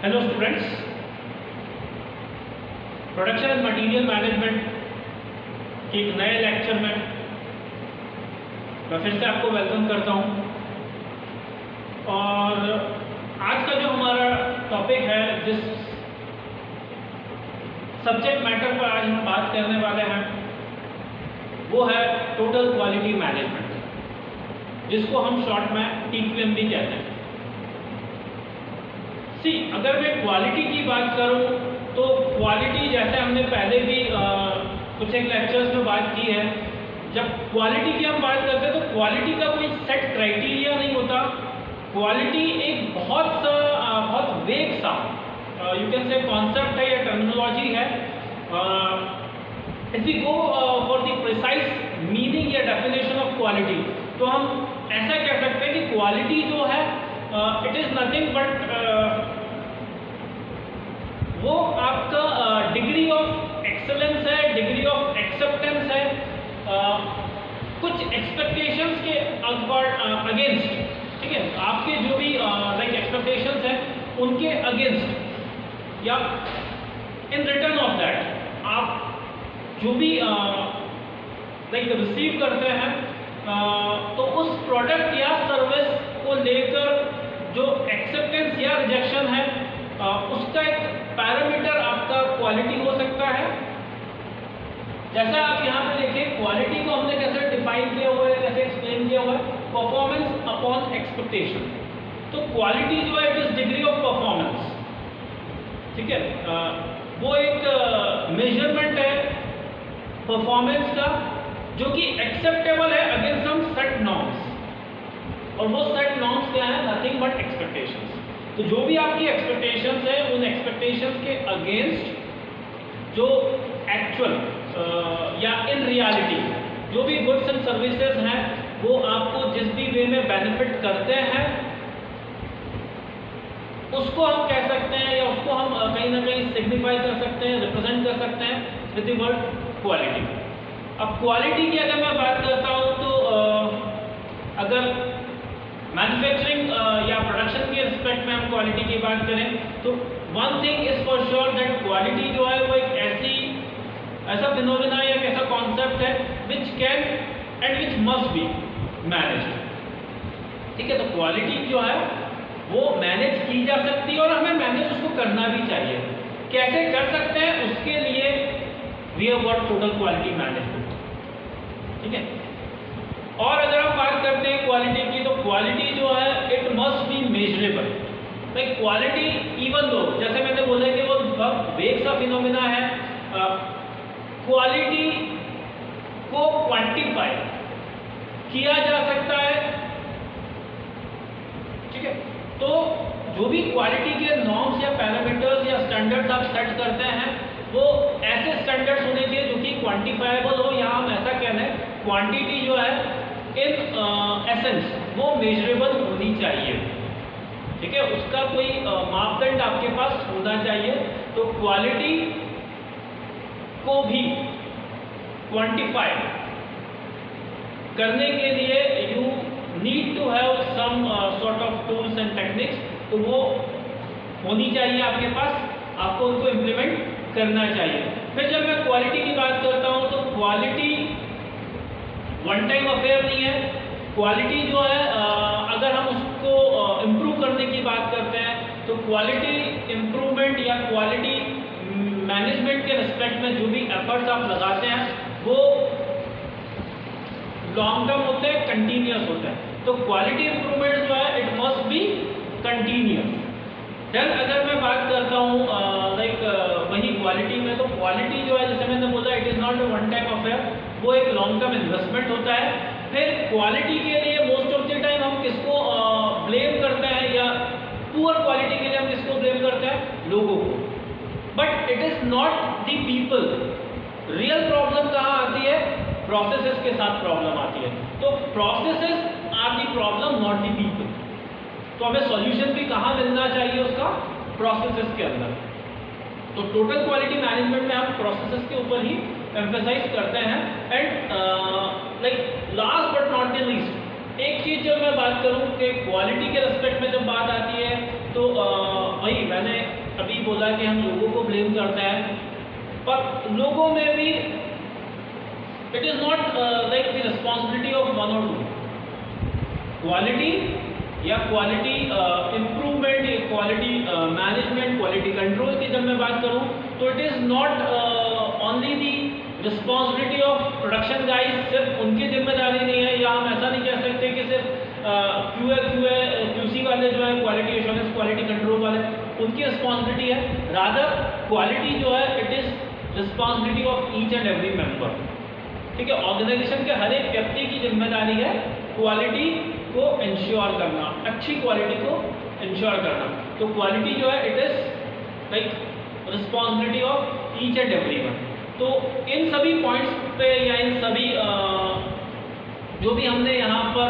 Hello students, production and material management के एक नए लेक्चर में मैं फिर से आपको वेलकम करता हूं। और आज का जो हमारा टॉपिक है, जिस सब्जेक्ट मैटर पर आज हम बात करने वाले हैं, वो है टोटल क्वालिटी मैनेजमेंट, जिसको हम शॉर्ट में TQM भी कहते हैं। अगर मैं क्वालिटी की बात करूं तो क्वालिटी, जैसे हमने पहले भी कुछ एक लेक्चर्स में बात की है, जब क्वालिटी की हम बात करते हैं तो क्वालिटी का कोई सेट क्राइटेरिया नहीं होता। क्वालिटी एक बहुत वेग सा यू कैन से कॉन्सेप्ट है या टर्मिनोलॉजी है। If we go for the precise meaning या डेफिनेशन ऑफ क्वालिटी, तो हम ऐसा कह सकते हैं कि क्वालिटी जो है इट इज़ नथिंग बट वो आपका डिग्री ऑफ एक्सेलेंस है, डिग्री ऑफ एक्सेप्टेंस है, कुछ एक्सपेक्टेशंस के अगेंस्ट, ठीक है, आपके जो भी लाइक एक्सपेक्टेशंस हैं उनके अगेंस्ट या इन रिटर्न ऑफ दैट आप जो भी लाइक रिसीव करते हैं, तो उस प्रोडक्ट या सर्विस को लेकर जो एक्सेप्टेंस या रिजेक्शन है, उसका एक पैरामीटर आपका क्वालिटी हो सकता है। जैसा आप यहाँ पे देखिए, क्वालिटी को हमने कैसे डिफाइन किया हुआ है, कैसे एक्सप्लेन किया हुआ है, परफॉर्मेंस अपॉन एक्सपेक्टेशन। तो क्वालिटी जो है it is degree of performance, ठीक है, वो एक मेजरमेंट है परफॉर्मेंस का जो कि एक्सेप्टेबल है अगेंस्ट सम सेट नॉर्म्स, और वो सेट नॉर्म्स क्या है, नथिंग बट एक्सपेक्टेशंस। तो जो भी आपकी एक्सपेक्टेशंस है, उन एक्सपेक्टेशंस के अगेंस्ट जो एक्चुअल या इन रियलिटी जो भी गुड्स एंड सर्विसेज हैं, वो आपको जिस भी वे में बेनिफिट करते हैं, उसको हम कह सकते हैं या उसको हम कहीं ना कहीं सिग्निफाई कर सकते हैं, रिप्रेजेंट कर सकते हैं विद द वर्ड क्वालिटी। अब क्वालिटी की अगर मैं बात करता हूँ तो अगर मैन्युफैक्चरिंग या प्रोडक्शन के रिस्पेक्ट में हम क्वालिटी की बात करें तो one thing is for sure that quality जो है वो एक ऐसा फिनोमेना या एक ऐसा कॉन्सेप्ट है which can and which must be managed, ठीक है। तो क्वालिटी जो है वो मैनेज की जा सकती है और हमें मैनेज उसको करना भी चाहिए। कैसे कर सकते हैं, उसके लिए we have got total quality management, ठीक है। और अगर हम बात करते हैं क्वालिटी की, तो क्वालिटी जो है it must B measurable. Like quality, even though जैसे मैंने बोला कि वो बहुत वेग सा फिनोमिना है, क्वालिटी को क्वांटिफाई किया जा सकता है, ठीक है। तो जो भी क्वालिटी के नॉर्म्स या पैरामीटर्स या स्टैंडर्ड्स आप सेट करते हैं, वो ऐसे स्टैंडर्ड्स होने चाहिए जो कि क्वांटिफाइबल हो। यहाँ हम ऐसा कह रहे हैं, क्वांटिटी जो है इन एसेंस वो मेजरेबल होनी चाहिए, ठीक है, उसका कोई मापदंड आपके पास होना चाहिए। तो क्वालिटी को भी क्वांटिफाई करने के लिए you need to have some sort of tools and techniques, तो वो होनी चाहिए आपके पास, आपको उनको इम्प्लीमेंट करना चाहिए। फिर जब मैं क्वालिटी की बात करता हूँ तो क्वालिटी वन टाइम अफेयर नहीं है। क्वालिटी जो है अगर हम उसको इम्प्रूव करने की बात करते हैं तो क्वालिटी इम्प्रूवमेंट या क्वालिटी मैनेजमेंट के रिस्पेक्ट में जो भी एफर्ट्स आप लगाते हैं वो लॉन्ग टर्म होते हैं, कंटिन्यूस होते हैं। तो क्वालिटी इम्प्रूवमेंट जो है it must be continuous. Then अगर मैं बात करता हूँ लाइक वही क्वालिटी में, तो क्वालिटी जो है जैसे मैंने बोला it is not a one time affair, वो एक लॉन्ग टर्म इन्वेस्टमेंट होता है। फिर क्वालिटी के लिए मोस्ट ऑफ द टाइम हम किसको ब्लेम करते हैं, या पुअर क्वालिटी के लिए हम किसको ब्लेम करते हैं, लोगों को। But it is not the people. Real problem कहाँ आती है, प्रोसेसेस के साथ प्रॉब्लम आती है। तो processes are the problem, not the people. तो हमें सॉल्यूशन भी कहाँ मिलना चाहिए, उसका प्रोसेसेस के अंदर। तो टोटल क्वालिटी मैनेजमेंट में हम प्रोसेसेस के ऊपर ही एम्फेसाइज करते हैं। And like last but not the least, एक चीज़ जब मैं बात करूं कि क्वालिटी के रेस्पेक्ट में जब बात आती है तो वही मैंने अभी बोला कि हम लोगों को ब्लेम करते हैं, पर लोगों में भी it is not like the responsibility of one और टू। क्वालिटी या quality improvement, quality management, quality control की जब मैं बात करूं तो it is not only the responsibility of production guys, सिर्फ उनकी जिम्मेदारी नहीं है, या हम ऐसा नहीं कह सकते कि सिर्फ क्यूसी वाले जो है क्वालिटी एश्योरेंस क्वालिटी कंट्रोल वाले उनकी रिस्पॉन्सिबिलिटी है। रादर क्वालिटी जो है it is responsibility of each and every member. ठीक है, ऑर्गेनाइजेशन के हर एक व्यक्ति की जिम्मेदारी है क्वालिटी को इंश्योर करना, अच्छी क्वालिटी को इंश्योर करना। तो क्वालिटी जो है it is like responsibility of each and every one. तो इन सभी पॉइंट्स पे या इन सभी जो भी हमने यहाँ पर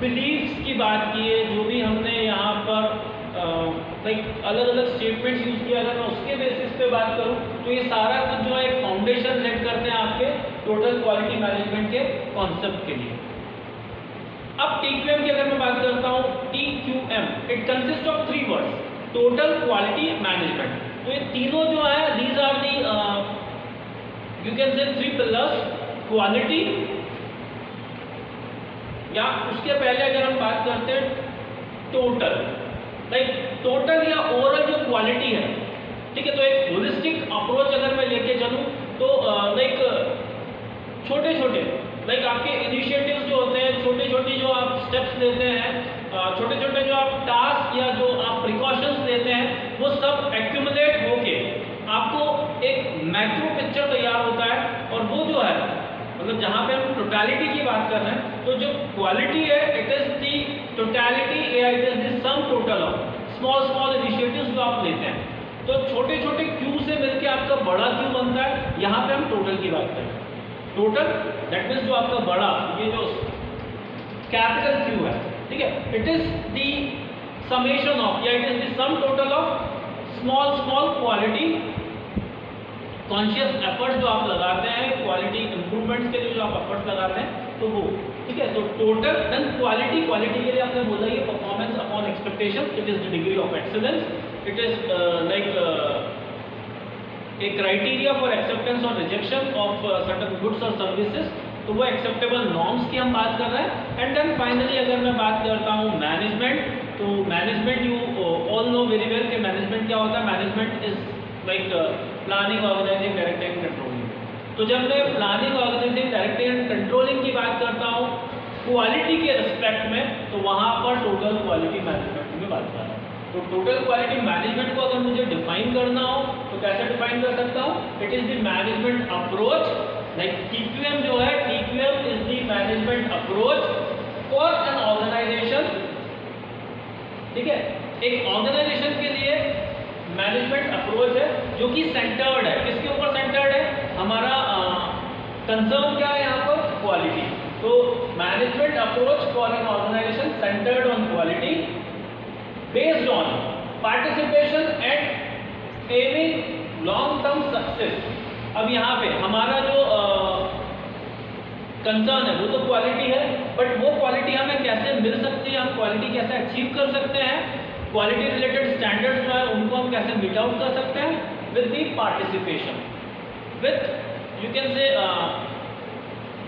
बिलीव्स की बात की है, जो भी हमने यहाँ पर लाइक अलग अलग स्टेटमेंट्स यूज़ किया, अगर मैं उसके बेसिस पे बात करूँ तो ये सारा कुछ जो है एक फाउंडेशन सेट करते हैं आपके टोटल क्वालिटी मैनेजमेंट के कॉन्सेप्ट के लिए। अब TQM की अगर मैं बात करता हूँ, TQM it consist of 3 words, total quality management. तो ये तीनों जो है these are the you can say 3 pillars, quality, या उसके पहले अगर हम बात करते हैं टोटल, लाइक टोटल या ओवरऑल जो क्वालिटी है। ठीक है, तो एक होलिस्टिक अप्रोच अगर मैं लेके चलूँ तो लाइक छोटे छोटे लाइक आपके इनिशिएटिव्स जो होते हैं, छोटे छोटे जो आप स्टेप्स लेते हैं, छोटे छोटे जो आप टास्क या जो आप प्रिकॉशंस लेते हैं, वो सब एक्यूमुलेट होके आपको एक मैक्रो पिक्चर तैयार होता है। और वो जो है मतलब जहाँ पे हम टोटलिटी की बात कर रहे हैं, तो जो क्वालिटी है it is the totality, it is the sum total of small small initiatives जो आप लेते हैं। तो छोटे छोटे क्यू से मिलके आपका बड़ा क्यू बनता है। यहाँ पे हम टोटल की बात करें, टोटल दैट मीन्स जो आपका बड़ा ये जो कैपिटल क्यू है, ठीक है, it is the summation of या it is the sum total of small small quality conscious effort जो आप लगाते हैं क्वालिटी इंप्रूवमेंट्स के लिए जो आप एफर्ट लगाते हैं, तो वो ठीक है। तो टोटल देन क्वालिटी, क्वालिटी के लिए आपने बोला ये performance upon expectation, it is the degree of excellence, it is like a criteria for acceptance or rejection of certain goods or services। तो वो acceptable norms की हम बात कर रहे हैं। एंड देन फाइनली अगर मैं बात करता हूँ मैनेजमेंट, तो management you all know very well कि मैनेजमेंट क्या होता है। Management is like planning, organising, directing and controlling. तो जब मैं planning, organising, directing and controlling की बात करता हूँ क्वालिटी के रिस्पेक्ट में, तो वहाँ पर टोटल क्वालिटी मैनेजमेंट में बात कर रहा हूँ। तो टोटल क्वालिटी मैनेजमेंट को अगर मुझे डिफाइन करना हो तो कैसे डिफाइन कर सकता हूँ? It is the management approach, like TQM जो है, TQM is the management approach for an organisation. ठीक है, एक ऑर्गेनाइजेशन के लिए मैनेजमेंट अप्रोच है जो कि सेंटर्ड है। किसके ऊपर सेंटर्ड है? हमारा कंसर्न क्या है यहाँ पर? क्वालिटी। तो management approach for an organisation centred on quality based on participation and aiming long term success। अब यहाँ पे हमारा जो कंसर्न है वो तो क्वालिटी है, बट वो क्वालिटी हमें कैसे मिल सकती है, हम क्वालिटी कैसे अचीव कर सकते हैं, क्वालिटी रिलेटेड स्टैंडर्ड्स जो है उनको हम कैसे मीट आउट कर सकते हैं with the participation, with you can say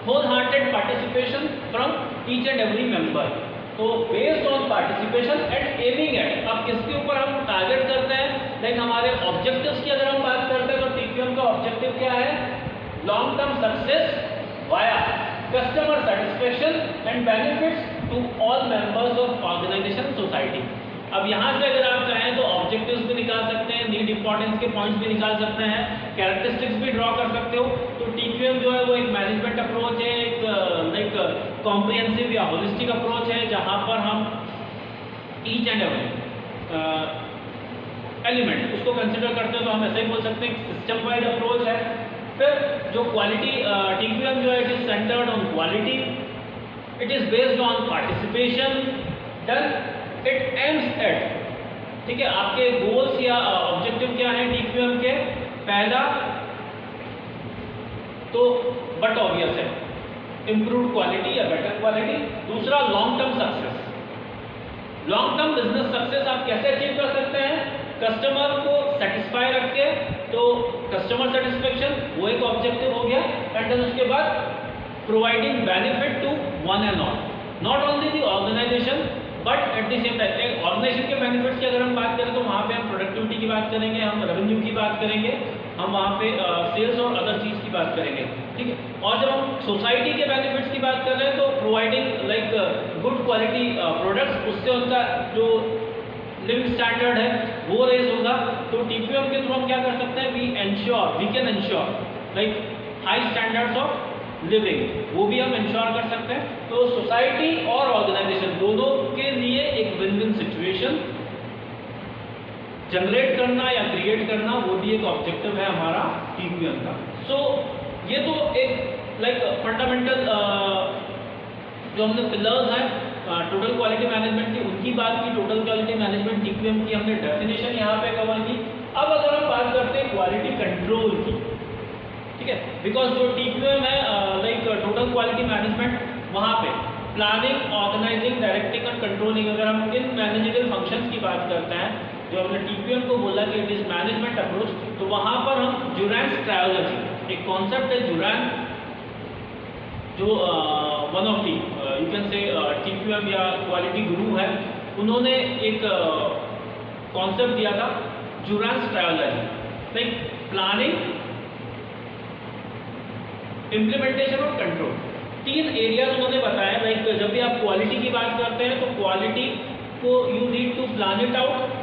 whole hearted participation from each and every member. तो based on participation and aiming at, अब किसके ऊपर हम टारगेट करते हैं? लाइक हमारे ऑब्जेक्टिव्स की अगर हम बात करते हैं तो TQM का ऑब्जेक्टिव क्या है? Long term success via customer satisfaction and benefits to all members of organisation society. अब यहाँ से अगर आप चाहें तो ऑब्जेक्टिव्स भी निकाल सकते हैं, नीड इंपॉर्टेंस के पॉइंट्स भी निकाल सकते हैं, कैरेक्टरिस्टिक्स भी ड्रॉ कर सकते हो। तो TQM जो है वो एक मैनेजमेंट अप्रोच है, एक लाइक कॉम्प्रिहेंसिव या होलिस्टिक अप्रोच है जहाँ पर हम ईच एंड एवरी एलिमेंट उसको कंसिडर करते हैं। तो हम ऐसे ही बोल सकते हैं सिस्टम वाइड अप्रोच है। फिर जो क्वालिटी TQM जो है it is centred on quality, it is based on participation, then it aims at, ठीक है, आपके गोल्स या ऑब्जेक्टिव क्या है TQM के? पहला तो बट ऑब्वियस है इम्प्रूव क्वालिटी या बेटर क्वालिटी। दूसरा long term success. Long term business success आप कैसे अचीव कर सकते हैं? कस्टमर को सेटिस्फाई रख के, तो कस्टमर सेटिस्फेक्शन वो एक ऑब्जेक्टिव हो गया। एंड देन उसके बाद providing benefit to one and all, not only the organisation but at the same time. Organisation के बेनिफिट्स की अगर हम बात करें तो वहाँ पे हम प्रोडक्टिविटी की बात करेंगे, हम रेवेन्यू की बात करेंगे, हम वहाँ पे सेल्स और अदर चीज़ की बात करेंगे, ठीक है। और जब हम सोसाइटी के बेनिफिट्स की बात कर रहे हैं तो providing like good quality products, उससे उनका जो लिविंग स्टैंडर्ड है वो रेज होगा। तो टीपीएम के थ्रू हम क्या कर सकते हैं? We can ensure like high standards of living, वो भी हम इंश्योर कर सकते हैं। तो सोसाइटी और ऑर्गेनाइजेशन दोनों के लिए एक विन विन सिचुएशन जनरेट करना या क्रिएट करना, वो भी एक ऑब्जेक्टिव है हमारा टीपीएम का। सो ये तो एक लाइक फंडामेंटल जो हमने पिलर्स हैं टोटल क्वालिटी मैनेजमेंट की, उनकी बात की। टोटल क्वालिटी मैनेजमेंट टीपीएम की हमने डेफिनेशन यहाँ पे कवर की। अब अगर हम बात करते हैं क्वालिटी कंट्रोल की, ठीक है, बिकॉज जो टीपीएम है लाइक टोटल क्वालिटी मैनेजमेंट, वहाँ पे प्लानिंग, ऑर्गेनाइजिंग, डायरेक्टिंग और कंट्रोलिंग, अगर हम इन मैनेजेबल फंक्शंस की बात करते हैं, जो हमने टीपीएम को बोला कि इट इज मैनेजमेंट अप्रोच, तो वहाँ पर हम जुरैंस ट्रायोलॉजी, एक कॉन्सेप्ट है जुरैन, जो one of the you can से टीपीएम या क्वालिटी गुरु है, उन्होंने एक कॉन्सेप्ट दिया था जुरैंस ट्रायोलॉजी, लाइक प्लानिंग, इम्प्लीमेंटेशन और कंट्रोल। 3 एरियाज उन्होंने बताया। लाइक जब भी आप क्वालिटी की बात करते हैं तो क्वालिटी को you need to plan it out,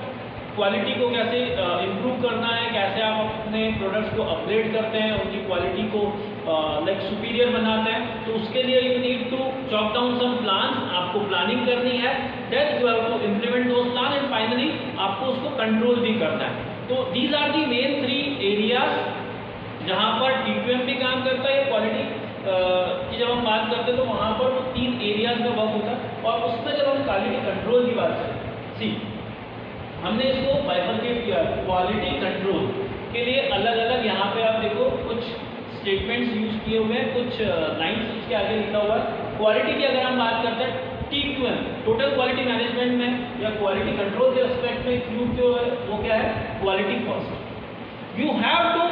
quality को कैसे इम्प्रूव करना है, कैसे आप अपने प्रोडक्ट्स को अपग्रेड करते हैं, उनकी क्वालिटी को लाइक सुपीरियर बनाते हैं, तो उसके लिए you need to chalk down some plans, आपको प्लानिंग करनी है, then you have to implement those plan and finally आपको उसको कंट्रोल भी करना है। तो these are the main 3 areas जहाँ पर टीपीएम भी काम करता है। क्वालिटी की जब हम बात करते हैं तो वहाँ पर वो 3 एरियाज में वर्क होता है। और उसमें जब हम क्वालिटी कंट्रोल की बात करें, सी हमने इसको बाइफरकेट किया। क्वालिटी कंट्रोल के लिए अलग अलग यहाँ पे आप देखो कुछ स्टेटमेंट्स यूज किए हुए हैं, कुछ लाइन्स उसके आगे लिखा हुआ है। क्वालिटी की अगर हम बात करते हैं टीक्यूएम, टोटल क्वालिटी मैनेजमेंट में या क्वालिटी कंट्रोल के एस्पेक्ट में क्यू क्यों है, वो क्या है? Quality first. You have to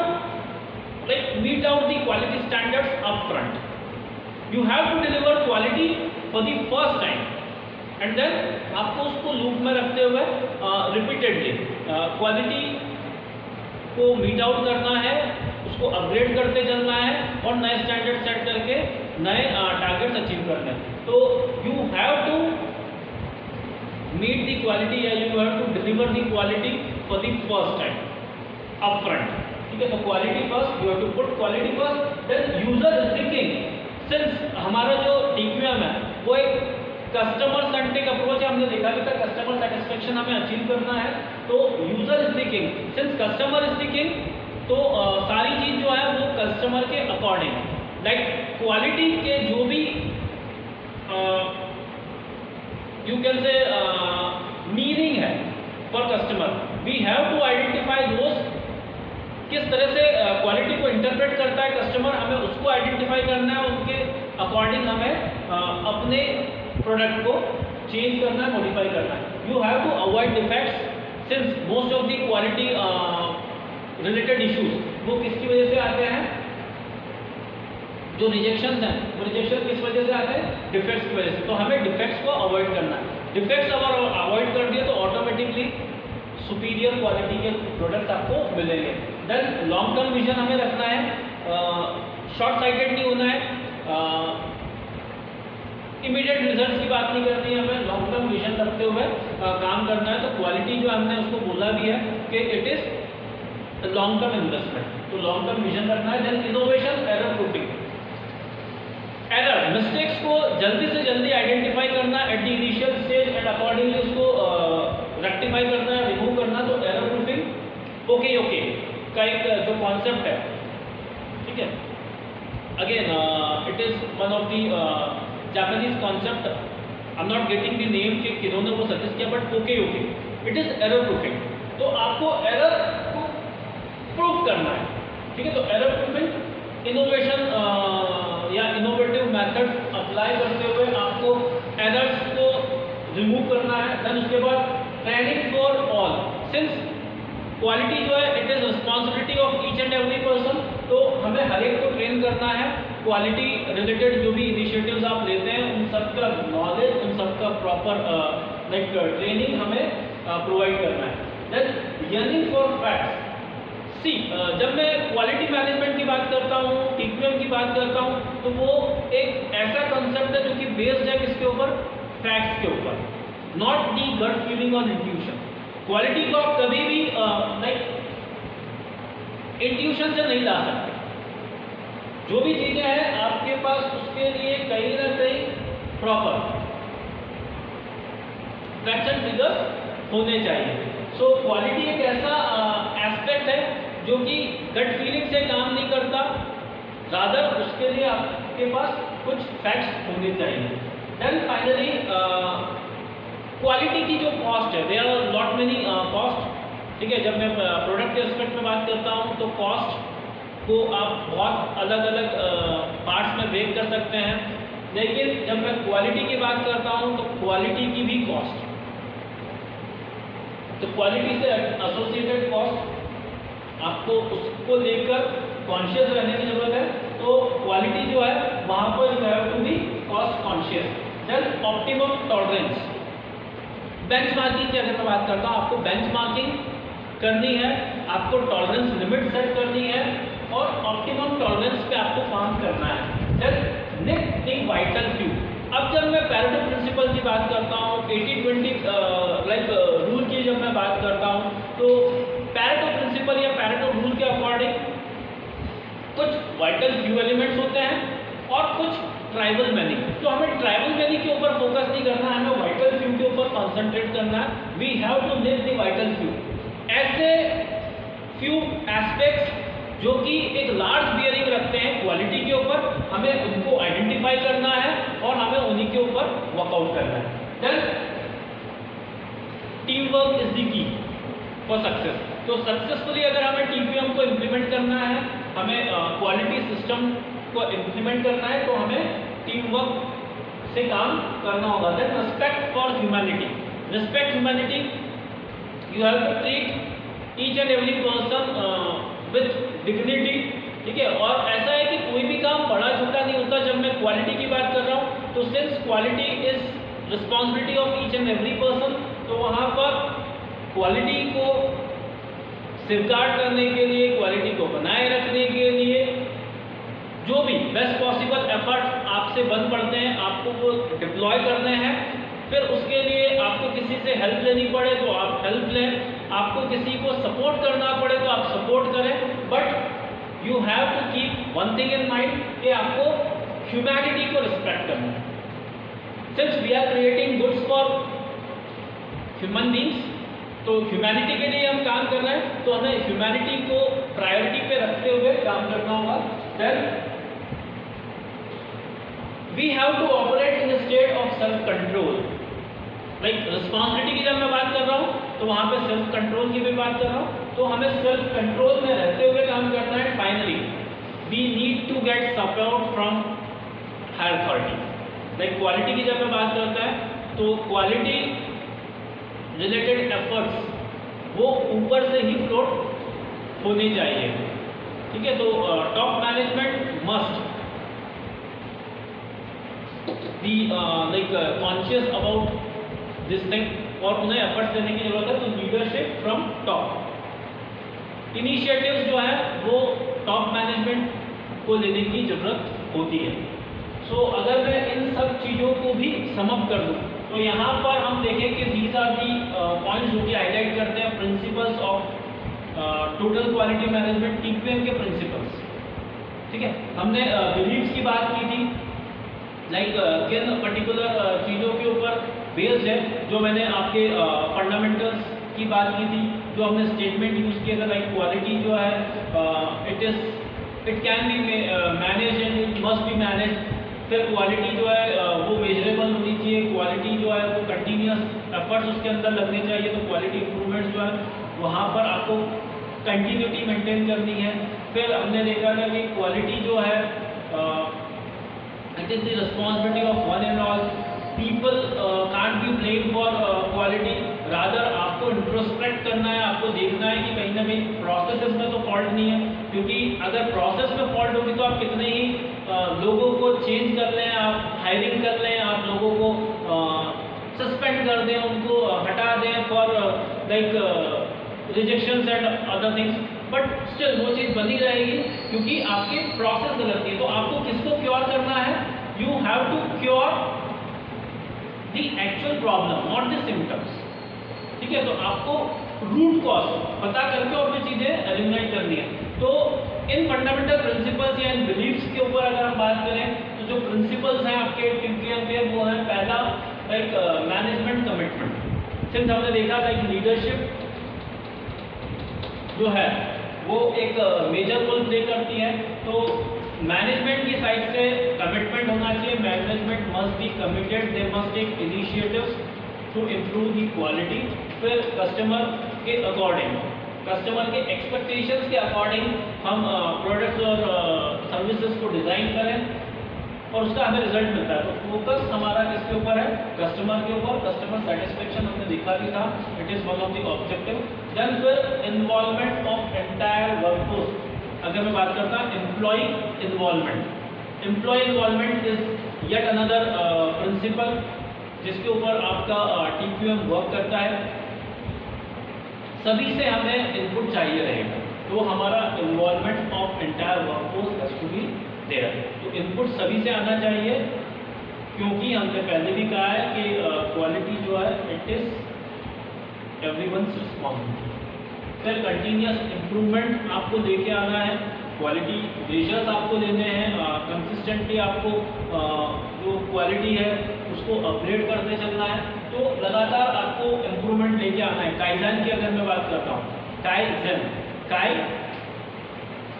like meet out the quality standards up front. You have to deliver quality for the first time and then आपको उसको लूप में रखते हुए रिपीटेडली क्वालिटी को मीट आउट करना है, उसको अपग्रेड करते चलना है और नए स्टैंडर्ड सेट करके नए टारगेट्स अचीव करने हैं। तो you have to meet the quality या you have to deliver the quality for the first time up front, ठीक है। तो quality first, you have to put quality first, then user sticking. Since हमारा जो TPM है वो एक customer centric approach है, हमने देखा भी था कस्टमर सेटिस्फेक्शन हमें अचीव करना है, तो user sticking, since customer sticking, तो सारी चीज जो है वो कस्टमर के अकॉर्डिंग, लाइक क्वालिटी के जो भी यू कैन से मीनिंग है for customer, we have to identify those, किस तरह से क्वालिटी को इंटरप्रेट करता है कस्टमर, हमें उसको आइडेंटिफाई करना है, उनके अकॉर्डिंग हमें अपने प्रोडक्ट को चेंज करना है, मॉडिफाई करना है। You have to avoid defects, since most of the quality related issues वो किसकी वजह से आते हैं? जो रिजेक्शंस हैं वो रिजेक्शन किस वजह से आते हैं? डिफेक्ट्स की वजह से। तो हमें डिफेक्ट्स को अवॉइड करना है। डिफेक्ट्स अगर अवॉइड कर दिए तो ऑटोमेटिकली सुपीरियर क्वालिटी के प्रोडक्ट आपको मिलेंगे। देन लॉन्ग टर्म विजन हमें रखना है, शॉर्ट साइटेड नहीं होना है, इमीडिएट रिजल्ट्स की बात नहीं करनी है, हमें लॉन्ग टर्म विजन रखते हुए काम करना है। तो क्वालिटी जो हमने उसको बोला भी है कि it is long term investment, तो लॉन्ग टर्म विजन रखना है। Then innovation, error proofing, error mistakes को जल्दी से जल्दी आइडेंटिफाई करना at the initial stage and accordingly उसको रेक्टिफाई करना है, रिमूव करना। तो एरर प्रूफिंग ओके का एक जो कॉन्सेप्ट है, ठीक है, again it is one of the Japanese concept, I am not getting the name कि किन्होंने वो सजेस्ट किया, but okay it is error proofing. तो आपको एरर को प्रूफ करना है, ठीक है। तो एरर प्रूफिंग, इनोवेशन या इनोवेटिव मेथड्स अप्लाई करते हुए आपको एरर्स को रिमूव करना है। देन उसके बाद training for all, since quality जो है it is responsibility of each and every person, तो हमें हर एक को ट्रेन करना है। क्वालिटी रिलेटेड जो भी इनिशिएटिव्स आप लेते हैं उन सब का नॉलेज, उन सब का प्रॉपर लाइक ट्रेनिंग हमें प्रोवाइड करना है। देन यर्निंग फॉर फैक्ट्स, सी जब मैं क्वालिटी मैनेजमेंट की बात करता हूँ, टीपीएम की बात करता हूँ, तो वो एक ऐसा कंसेप्ट है जो कि बेस्ड है किसके ऊपर, फैक्ट्स के ऊपर, नॉट दी गट फीलिंग और इंट्यूशन। क्वालिटी को आप कभी भी लाइक इंट्यूशन से नहीं ला सकते। जो भी चीजें हैं आपके पास उसके लिए कहीं ना कहीं प्रॉपर फैक्ट्स एंड फिगर्स होने चाहिए। सो क्वालिटी एक ऐसा एस्पेक्ट है जो कि गट फीलिंग से काम नहीं करता, रादर उसके लिए आपके पास कुछ फैक्ट्स होने चाहिए। देन फाइनली क्वालिटी की जो कॉस्ट है, there are lot many cost, ठीक है। जब मैं प्रोडक्ट के एस्पेक्ट में बात करता हूँ तो कॉस्ट को आप बहुत अलग अलग पार्ट्स में ब्रेक कर सकते हैं, लेकिन जब मैं क्वालिटी की बात करता हूँ तो क्वालिटी की भी कॉस्ट, तो क्वालिटी से एसोसिएटेड कॉस्ट आपको उसको लेकर कॉन्शियस रहने की जरूरत है। तो क्वालिटी जो है वहाँ पर you have to be cost conscious. Then optimum tolerance, benchmarking की अगर मैं बात करता हूँ, आपको बेंचमार्किंग करनी है, आपको टॉलरेंस लिमिट सेट करनी है और ऑप्टिमम टॉलरेंस पे आपको काम करना है। Then next thing vital few. अब जब मैं पैरेटो प्रिंसिपल की बात करता हूँ, 80-20 लाइक रूल की जब मैं बात करता हूँ, तो पैरेटो प्रिंसिपल या पैरेटो रूल के अकॉर्डिंग कुछ वाइटल फ्यू एलिमेंट्स होते हैं और कुछ ट्राइबल मैनिंग। तो हमें ट्राइबल मैनिंग के ऊपर फोकस नहीं करना है, हमें वाइटल फ्यू के ऊपर कॉन्सेंट्रेट करना है। We have to live the vital few, ऐसे फ्यू एस्पेक्ट्स जो कि एक लार्ज बियरिंग रखते हैं क्वालिटी के ऊपर, हमें उनको आइडेंटिफाई करना है और हमें उन्हीं के ऊपर वर्कआउट करना है। Then team work is the key for success. तो सक्सेसफुली अगर हमें टीपीएम को इम्प्लीमेंट करना है, हमें क्वालिटी सिस्टम को इम्प्लीमेंट करना है, तो हमें टीम वर्क से काम करना होगा। Then respect for humanity, respect humanity, you have to treat each and every person with dignity, ठीक है। और ऐसा है कि कोई भी काम बड़ा छोटा नहीं होता। जब मैं क्वालिटी की बात कर रहा हूँ तो since quality is responsibility of each and every person, तो वहाँ पर क्वालिटी को सेफगार्ड करने के लिए, क्वालिटी को बनाए रखने के लिए जो भी बेस्ट पॉसिबल एफर्ट आपसे बन पड़ते हैं, आपको वो डिप्लॉय करने हैं। फिर उसके लिए आपको किसी से हेल्प लेनी पड़े तो आप हेल्प लें, आपको किसी को सपोर्ट करना पड़े तो आप सपोर्ट करें, but you have to keep one thing in mind कि आपको ह्यूमैनिटी को रिस्पेक्ट करना है। Since we are creating goods for human beings, तो ह्यूमैनिटी के लिए हम काम कर रहे हैं, तो हमें ह्यूमैनिटी को प्रायोरिटी पे रखते हुए काम करना होगा। Then we have to operate in state of self control. Like responsibility की जब मैं बात कर रहा हूँ तो वहाँ पे सेल्फ कंट्रोल की भी बात कर रहा हूँ, तो हमें सेल्फ कंट्रोल में रहते हुए काम करना है। Finally we need to get support from higher authority. Like quality की जब मैं बात करता है तो क्वालिटी रिलेटेड एफर्ट्स वो ऊपर से ही फ्लोट होने चाहिए, ठीक है। तो top management must be like conscious about this thing और उन्हें एफर्ट्स देने की जरूरत है। तो लीडरशिप फ्रॉम टॉप, इनिशिएटिव्स जो है वो टॉप मैनेजमेंट को लेने की जरूरत होती है। सो अगर मैं इन सब चीज़ों को भी समअप कर दूँ तो यहाँ पर हम देखें कि दीज आर दी पॉइंट्स जो कि हाईलाइट करते हैं principles of total quality management, TPM के प्रिंसिपल्स, ठीक है। हमने बिलीव्स की बात की थी, लाइक किन पर्टिकुलर चीज़ों के ऊपर बेस्ड है, जो मैंने आपके फंडामेंटल्स की बात की थी, जो हमने स्टेटमेंट यूज़ किया था, लाइक क्वालिटी जो है it can be manage and it must be manage. फिर क्वालिटी जो है वो मेजरेबल होनी चाहिए, क्वालिटी जो है वो कंटिन्यूस एफर्ट्स उसके अंदर लगने चाहिए। तो क्वालिटी इंप्रूवमेंट जो है वहाँ पर आपको कंटिन्यूटी मेंटेन करनी है। फिर हमने देखा था कि क्वालिटी जो है It is the responsibility of one and all. People can't be blamed for quality. Rather आपको इंट्रोस्पेक्ट करना है, आपको देखना है कि कहीं ना कहीं प्रोसेसेस में तो फॉल्ट नहीं है, क्योंकि अगर प्रोसेस में फॉल्ट होगी तो आप कितने ही लोगों को चेंज कर लें, आप हायरिंग कर लें, आप लोगों को सस्पेंड कर दें, उनको हटा दें for like rejections and other things, but still वो चीज़ बनी रहेगी क्योंकि आपके प्रोसेस गलत है। तो आपको किसको क्योर करना है? You have to cure the actual problem, not the symptoms. ठीक है, तो आपको रूट कॉज पता करके और भी चीज़ें एलिमिनेट करनी है। तो इन फंडामेंटल प्रिंसिपल्स या इन बिलीव्स के ऊपर अगर हम बात करें तो जो प्रिंसिपल्स हैं आपके टीपीएम के वो है, पहला लाइक मैनेजमेंट कमिटमेंट। सिंस हमने देखा था कि लीडरशिप जो है वो एक मेजर रोल प्ले करती है, तो मैनेजमेंट की साइड से कमिटमेंट होना चाहिए। Management must be committed, they must take initiatives to improve the quality. फिर कस्टमर के अकॉर्डिंग, कस्टमर के एक्सपेक्टेशंस के अकॉर्डिंग हम प्रोडक्ट्स और सर्विसेज को डिज़ाइन करें और उसका हमें रिजल्ट मिलता है। तो फोकस हमारा किसके ऊपर है? कस्टमर के ऊपर। कस्टमर सेटिस्फेक्शन हमने देखा भी था, it is one of the objective. Then फिर इन्वॉल्वमेंट ऑफ एंटायर वर्कफोर्स। अगर मैं बात करता हूँ employ involvement, employ involvement is yet another principle जिसके ऊपर आपका टीपीएम वर्क करता है। सभी से हमें इनपुट चाहिए रहेगा, तो हमारा involvement of entire workforce has to be there. तो इनपुट सभी से आना चाहिए, क्योंकि हमने पहले भी कहा है कि क्वालिटी जो है इट इज एवरीवन्स रिस्पॉन्सिबिलिटी। फिर कंटिन्यूस इम्प्रूवमेंट आपको लेके आना है, क्वालिटी मेजर्स आपको लेने हैं, कंसिस्टेंटली आपको जो क्वालिटी है उसको अपग्रेड करते चलना है। तो लगातार आपको इम्प्रूवमेंट लेके आना है। काइजन की अगर मैं बात करता हूँ, काइजन, काई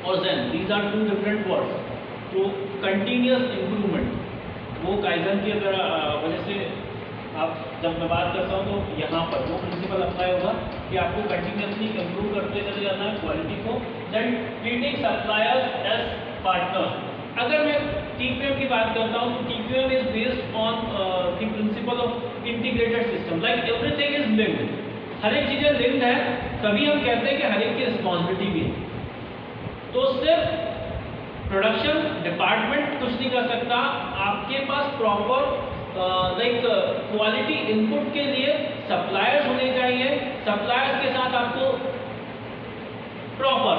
और zen, these are two different words. तो कंटिन्यूस इम्प्रूवमेंट वो काइजन की अगर वजह से आप जब मैं बात करता हूँ तो यहाँ पर वो प्रिंसिपल अप्लाई होगा कि आपको कंटिन्यूसली इम्प्रूव करते चले जाना है क्वालिटी को। Then treating suppliers as partners. अगर मैं टीपीएम की बात करता हूँ तो TPM is based on the principle of integrated system, like everything is linked. हर एक चीज़ें लिंक्ड है, तभी हम कहते हैं कि हर एक की रिस्पॉन्सिबिलिटी भी है। तो सिर्फ प्रोडक्शन डिपार्टमेंट कुछ नहीं कर सकता, आपके पास प्रॉपर लाइक क्वालिटी इनपुट के लिए सप्लायर्स होने चाहिए। सप्लायर्स के साथ आपको प्रॉपर,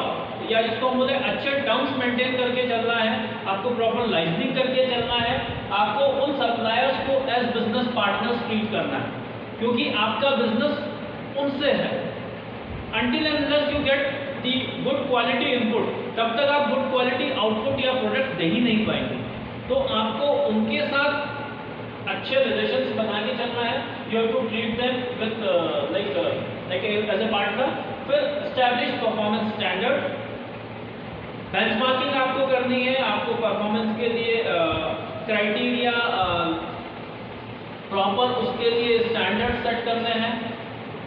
या जिसको हम बोलते हैं अच्छे टर्म्स मेंटेन करके चलना है, आपको प्रॉपर लाइसेंसिंग करके चलना है, आपको उन सप्लायर्स को एज बिजनेस पार्टनर्स ट्रीट करना है, क्योंकि आपका बिजनेस उनसे है। Until and unless you get the good quality input, तब तक आप गुड क्वालिटी आउटपुट या प्रोडक्ट दे ही नहीं पाएंगे। तो आपको उनके साथ अच्छे रिलेशंस बना के चलना है। You have to treat them with like as a partner. फिर एस्टैब्लिश परफॉर्मेंस स्टैंडर्ड, बेंचमार्किंग आपको करनी है, आपको परफॉर्मेंस के लिए क्राइटेरिया प्रॉपर उसके लिए स्टैंडर्ड सेट करने हैं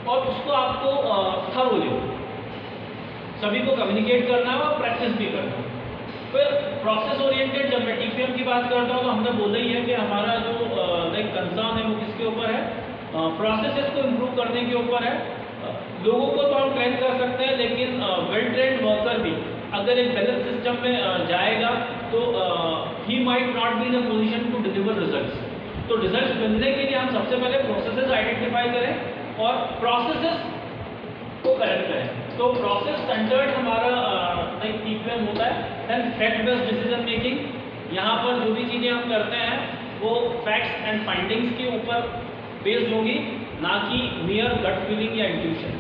और उसको आपको थरोली सभी को कम्युनिकेट करना है और प्रैक्टिस भी करना है। फिर प्रोसेस ओरिएंटेड, जब मैं टीपीएम की बात करता हूँ तो हमने बोला ही है कि हमारा जो लाइक कंसर्न है वो किसके ऊपर है? प्रोसेसेस को इम्प्रूव करने के ऊपर है। लोगों को तो हम ट्रेन कर सकते हैं, लेकिन वेल ट्रेंड वर्कर भी अगर एक गलत सिस्टम में जाएगा तो he might not be in a position to deliver results. तो रिजल्ट्स मिलने के लिए हम सबसे पहले प्रोसेसेस आइडेंटिफाई करें और प्रोसेसेस को करेक्ट करें। तो प्रोसेस सेंटर्ड हमारा लाइक टीपीएम होता है। Then fact based decision making, यहाँ पर जो भी चीज़ें हम करते हैं वो फैक्ट्स एंड फाइंडिंग्स के ऊपर बेस्ड होगी, ना कि मियर गट फीलिंग या इंट्यूशन।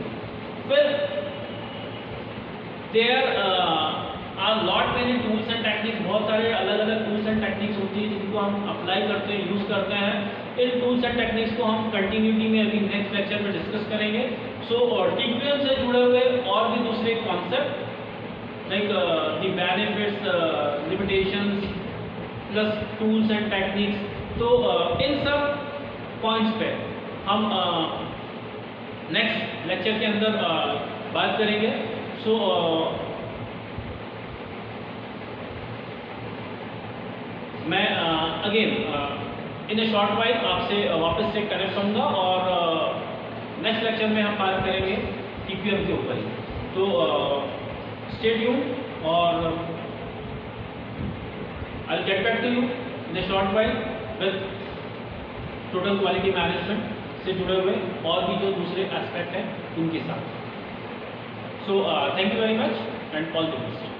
फिर there are lot many tools and techniques, बहुत सारे अलग अलग टूल्स एंड टेक्निक्स होती है जिनको हम अप्लाई करते हैं, यूज़ करते हैं। इन टूल्स एंड टेक्निक्स को हम कंटिन्यूटी में अभी नेक्स्ट लेक्चर में डिस्कस करेंगे। सो टीपीएम से जुड़े हुए और भी दूसरे concept like the benefits, limitations plus tools and techniques, तो इन सब पॉइंट्स पे हम नेक्स्ट लेक्चर के अंदर बात करेंगे। सो मैं again in a short while आपसे वापस से कनेक्ट होऊंगा और नेक्स्ट लेक्चर में हम बात करेंगे TPM के ऊपर ही। तो स्टे ट्यून्ड और I get back to you in a short while with total quality management से जुड़े हुए और भी जो दूसरे एस्पेक्ट हैं उनके साथ। So thank you very much and all the best.